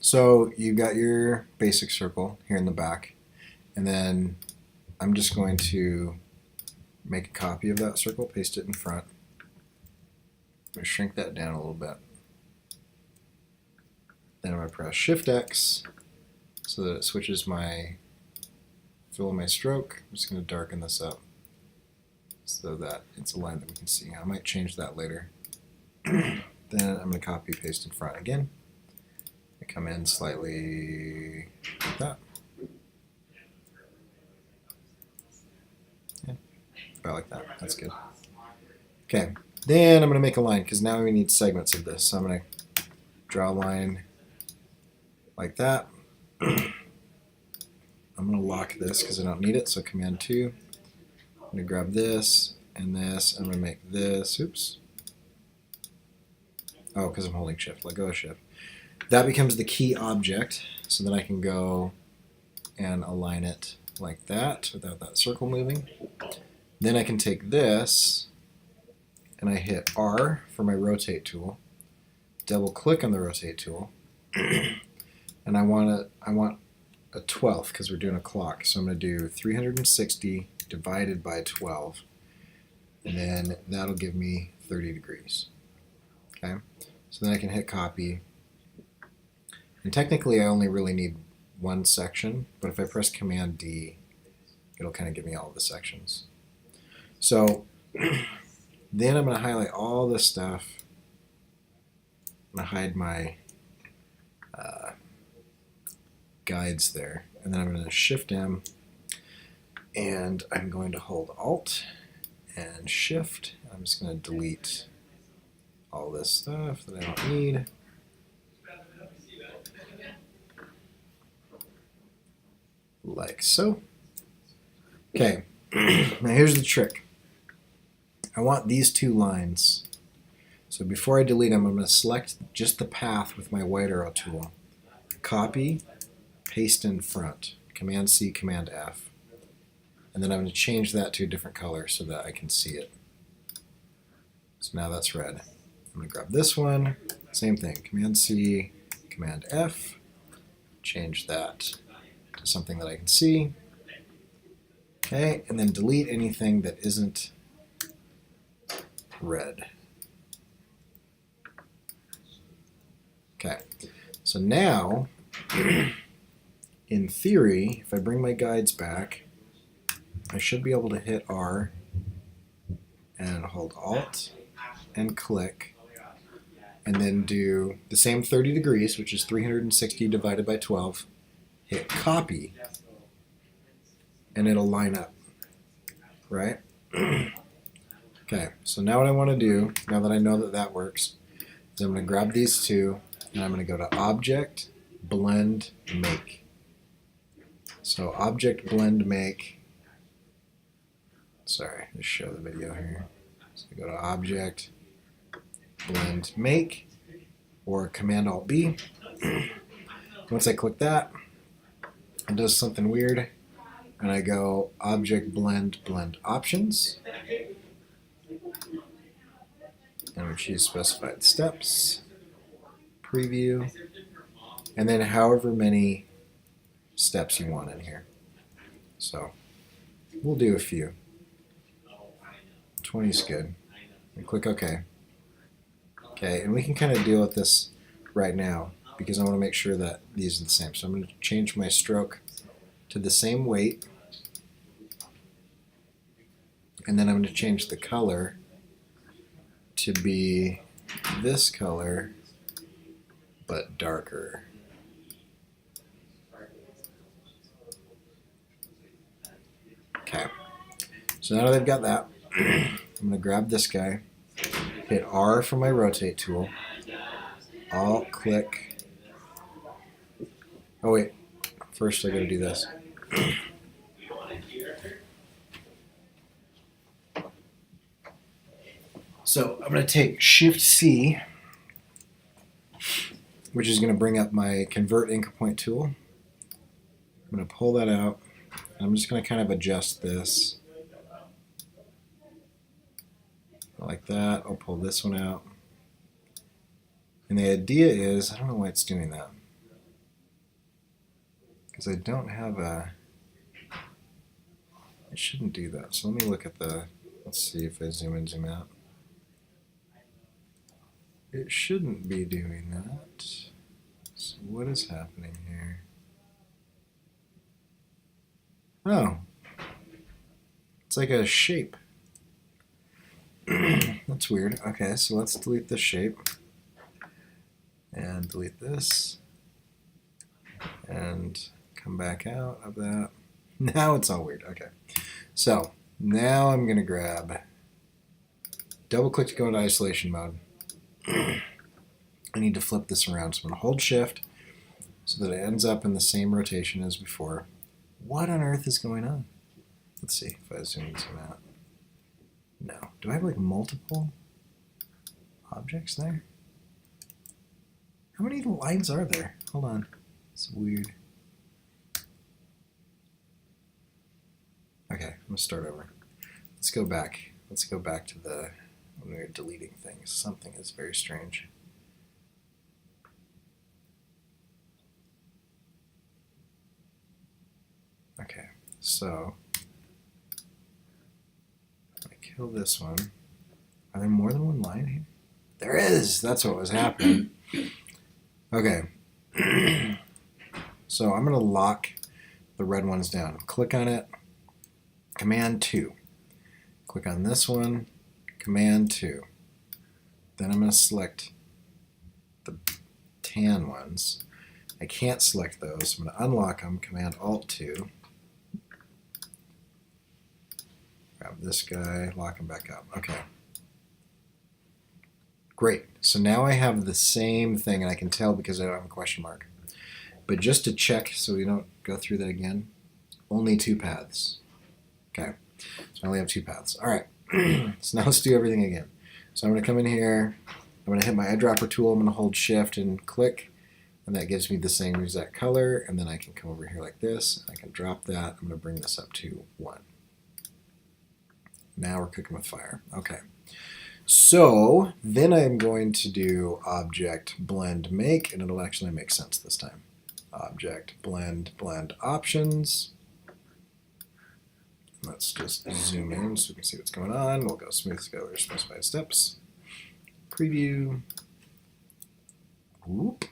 So you got your basic circle here in the back, and then I'm just going to make a copy of that circle, paste it in front. I'm going to shrink that down a little bit. Then I'm going to press Shift X so that it switches my fill of my stroke. I'm just going to darken this up so that it's a line that we can see. I might change that later. Then I'm going to copy paste in front again. I come in slightly like that. Yeah, about like that. That's good. Okay, then I'm going to make a line because now we need segments of this. So I'm going to draw a line like that. I'm going to lock this because I don't need it, so Command 2. I'm going to grab this and this. I'm going to make this. Oops. Oh, because I'm holding Shift. Let go of Shift. That becomes the key object, so then I can go and align it like that without that circle moving. Then I can take this and I hit R for my rotate tool. Double click on the rotate tool, and I want a 12th because we're doing a clock. So I'm going to do 360 divided by 12, and then that'll give me 30 degrees. Okay, so then I can hit copy. And technically I only really need one section, but if I press Command D, it'll kind of give me all of the sections. So then I'm going to highlight all this stuff. I'm going to hide my guides there, and then I'm going to Shift M, and I'm going to hold Alt and Shift. I'm just going to delete all this stuff that I don't need. Like so. Okay, now here's the trick. I want these two lines. So before I delete them, I'm going to select just the path with my white arrow tool. Copy, paste in front. Command C, Command F. And then I'm going to change that to a different color so that I can see it. So now that's red. I'm going to grab this one. Same thing. Command C, Command F. Change that to something that I can see. Okay, and then delete anything that isn't red. Okay, so now, in theory, if I bring my guides back, I should be able to hit R and hold Alt and click, and then do the same 30 degrees, which is 360 divided by 12, hit copy, and it'll line up, right? Okay, so now what I want to do, now that I know that that works, is I'm going to grab these two, and I'm going to go to Object, Blend, Make. So Object, Blend, Make. Sorry, just show the video here. So I go to Object, Blend, Make, or Command Alt B. Once I click that, it does something weird, and I go Object, Blend, Blend Options, and we choose Specified Steps, Preview, and then however many steps you want in here. So we'll do a few. 20 is good. And click OK. Okay, and we can kind of deal with this right now because I want to make sure that these are the same. So I'm going to change my stroke to the same weight, and then I'm going to change the color to be this color but darker. Okay, so now that I've got that, I'm going to grab this guy, hit R for my rotate tool, Alt, click. Oh wait, first I got to do this. So I'm going to take Shift C, which is going to bring up my Convert Anchor Point tool. I'm going to pull that out. I'm just going to kind of adjust this like that. I'll pull this one out. And the idea is, I don't know why it's doing that. because I don't have a, it shouldn't do that. So let me look at the, let's see if I zoom in, zoom out. It shouldn't be doing that. So what is happening here? Oh, it's like a shape. That's weird. Okay, so let's delete this shape and delete this and come back out of that. Now it's all weird. Okay, so now I'm going to grab, double click to go into isolation mode. I need to flip this around, so I'm going to hold shift so that it ends up in the same rotation as before. What on earth is going on? Let's see if I zoom in, zoom out. No. Do I have like multiple objects there? How many lines are there? Hold on. It's weird. Okay, I'm going to start over. Let's go back. Let's go back to the, when we were deleting things. Something is very strange. Okay, so I kill this one. Are there more than one line here? There is! That's what was happening. Okay. So I'm going to lock the red ones down. Click on it. Command 2. Click on this one. Command 2. Then I'm going to select the tan ones. I can't select those, so I'm going to unlock them. Command Alt 2. Grab this guy, lock him back up. Okay. Great. So now I have the same thing, and I can tell because I don't have a question mark. But just to check so we don't go through that again, only 2 paths. Okay. So I only have 2 paths. All right. So now let's do everything again. So I'm going to come in here. I'm going to hit my eyedropper tool. I'm going to hold shift and click. And that gives me the same exact color. And then I can come over here like this. I can drop that. I'm going to bring this up to 1. Now we're cooking with fire. Okay. So then I'm going to do object blend make, and it'll actually make sense this time. Object blend options. Let's just zoom in so we can see what's going on. We'll go smooth scalar specified steps. Preview. Whoop.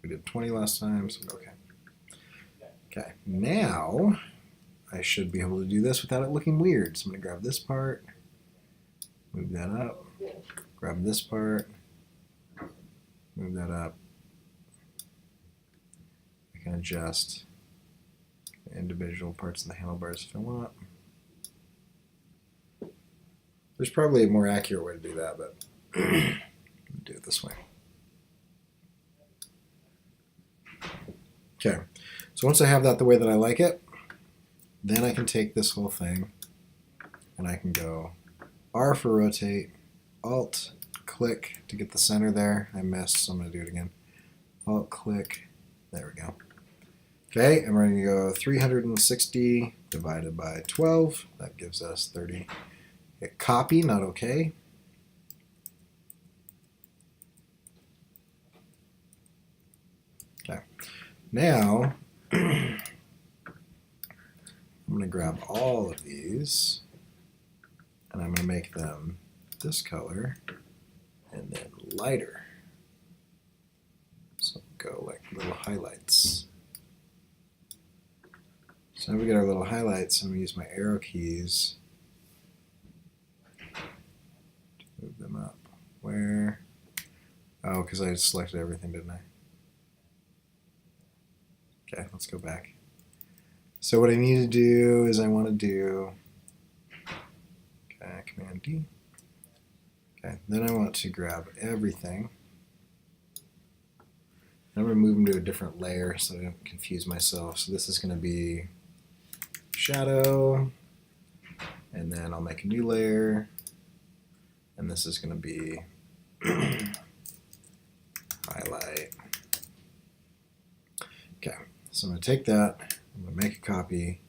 We did 20 last time, so okay. Okay, now I should be able to do this without it looking weird. So I'm going to grab this part, move that up, grab this part, move that up. I can adjust the individual parts of the handlebars if I want. There's probably a more accurate way to do that, but do it this way. Okay, so once I have that the way that I like it, then I can take this whole thing and I can go R for rotate, Alt, click to get the center there. I missed, so I'm going to do it again. Alt, click, there we go. Okay, I'm ready to go 360 divided by 12. That gives us 30. Hit copy, not okay. Okay, now I'm going to grab all of these and I'm going to make them this color and then lighter. So go like little highlights. So now we get our little highlights. I'm going to use my arrow keys to move them up. Where? Oh, because I just selected everything, didn't I? Okay, let's go back. So what I need to do is I want to do, okay, Command D. Okay, then I want to grab everything. I'm going to move them to a different layer so I don't confuse myself. So this is going to be shadow, and then I'll make a new layer, and this is going to be highlight. Okay, so I'm going to take that, I'm going to make a copy,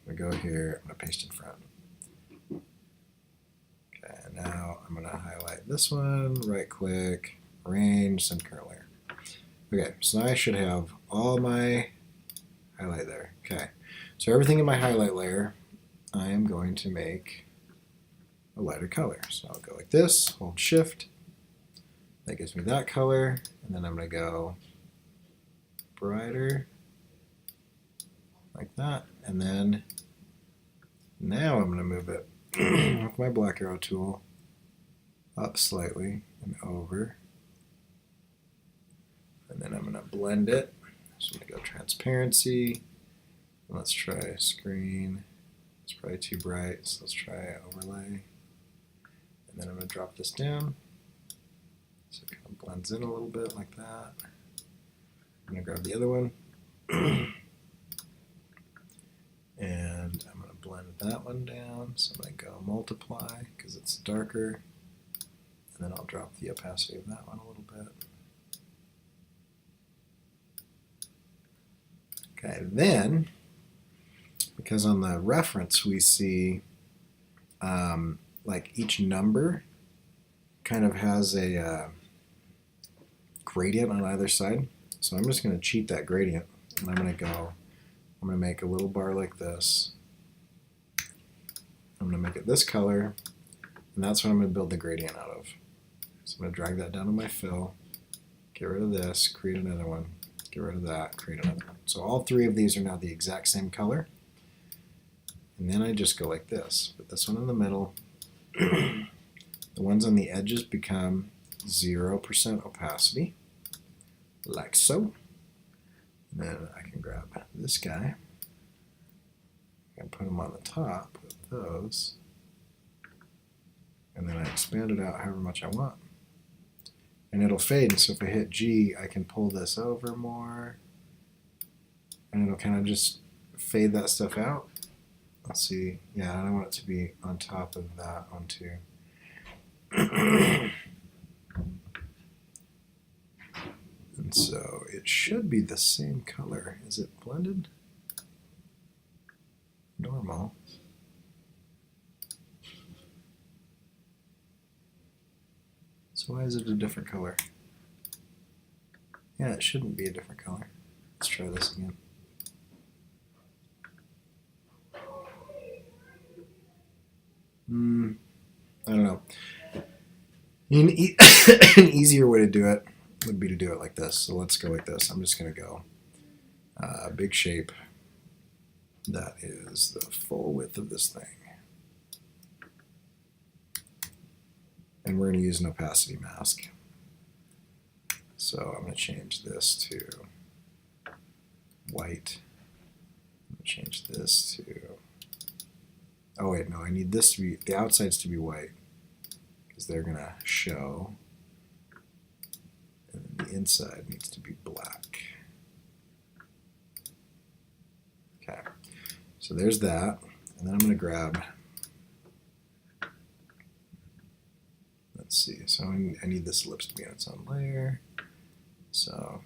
I'm going to go here, I'm going to paste in front. Okay, now I'm going to highlight this one, right click, arrange, send current layer. Okay, so now I should have all my highlight there. Okay, so everything in my highlight layer, I am going to make a lighter color. So I'll go like this, hold shift, that gives me that color, and then I'm going to go brighter, like that, and then now I'm going to move it with my black arrow tool up slightly and over, and then I'm going to blend it. So I'm going to go transparency, and let's try screen. It's probably too bright, so let's try overlay, and then I'm going to drop this down so it kind of blends in a little bit like that. I'm going to grab the other one, and I'm going to blend that one down. So I'm going to go multiply because it's darker, and then I'll drop the opacity of that one a little bit. Okay, then, because on the reference we see like each number kind of has a gradient on either side. So I'm just going to cheat that gradient, and I'm going to make a little bar like this. I'm going to make it this color, and that's what I'm going to build the gradient out of. So I'm going to drag that down to my fill, get rid of this, create another one, get rid of that, create another one. So all three of these are now the exact same color. And then I just go like this, put this one in the middle. The ones on the edges become 0% opacity, like so. And then I can grab this guy and put him on the top with those. And then I expand it out however much I want. And it'll fade, so if I hit G, I can pull this over more. And it'll kind of just fade that stuff out. Let's see, yeah, I don't want it to be on top of that one too. And so it should be the same color. Is it blended? Normal. So why is it a different color? Yeah, it shouldn't be a different color. Let's try this again. I don't know. An easier way to do it would be to do it like this. So let's go like this. I'm just going to go big shape. That is the full width of this thing. And we're going to use an opacity mask. So I'm going to change this to white. I'm going to change this to... Oh wait, no, I need this to be, the outsides to be white, because they're going to show, and then the inside needs to be black. Okay, so there's that, and then I'm going to grab, let's see, so I need this ellipse to be on its own layer, so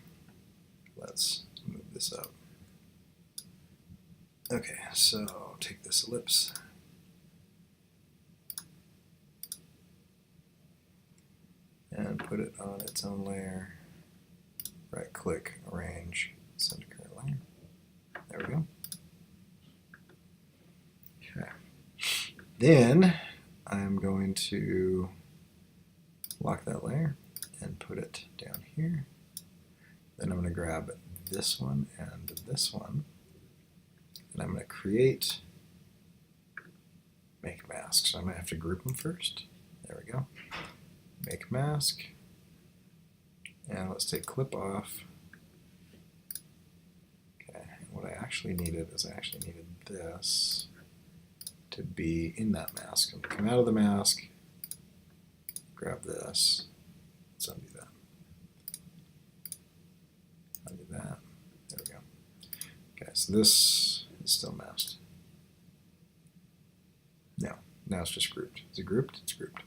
let's move this up. Okay, so take this ellipse, and put it on its own layer, right click, arrange, send to current layer. There we go. Okay. Then I'm going to lock that layer and put it down here. Then I'm going to grab this one and this one, and I'm going to create make mask. So I'm going to have to group them first. There we go. Make mask, and let's take clip off. Okay, what I actually needed is I actually needed this to be in that mask. I'm going to come out of the mask, grab this, let's undo that. Undo that, there we go. Okay, so this is still masked. No, now it's just grouped. Is it grouped? It's grouped.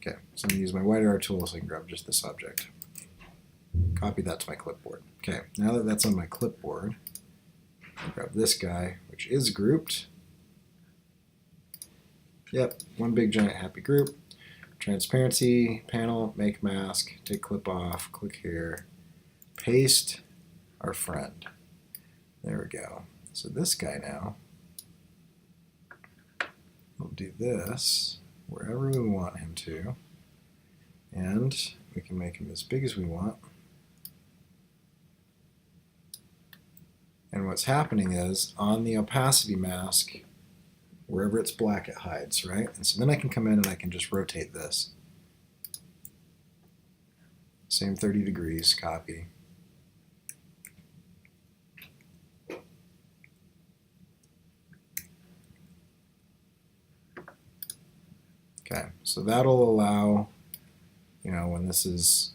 Okay, so I'm going to use my white arrow tool so I can grab just this object. Copy that to my clipboard. Okay, now that that's on my clipboard, I'll grab this guy, which is grouped. Yep, one big giant happy group. Transparency, panel, make mask, take clip off, click here, paste our friend. There we go. So this guy now, we'll do this wherever we want him to, and we can make him as big as we want. And what's happening is, on the opacity mask, wherever it's black it hides, right? And so then I can come in and I can just rotate this. Same 30 degrees, copy. Okay, so that'll allow, you know, when this is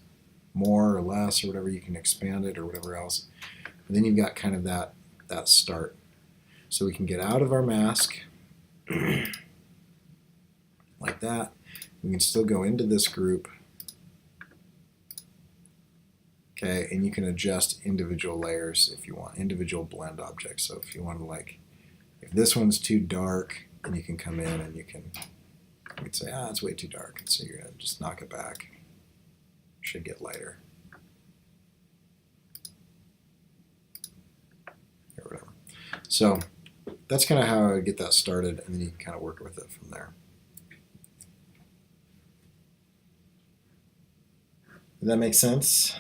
more or less or whatever, you can expand it or whatever else. And then you've got kind of that start. So we can get out of our mask like that. We can still go into this group. Okay, and you can adjust individual layers if you want, individual blend objects. So if you want to, like, if this one's too dark, then you can come in and you can say, ah, it's way too dark. And so you're going to just knock it back. Should get lighter. Or whatever. So that's kind of how I get that started, and then you can kind of work with it from there. Does that make sense?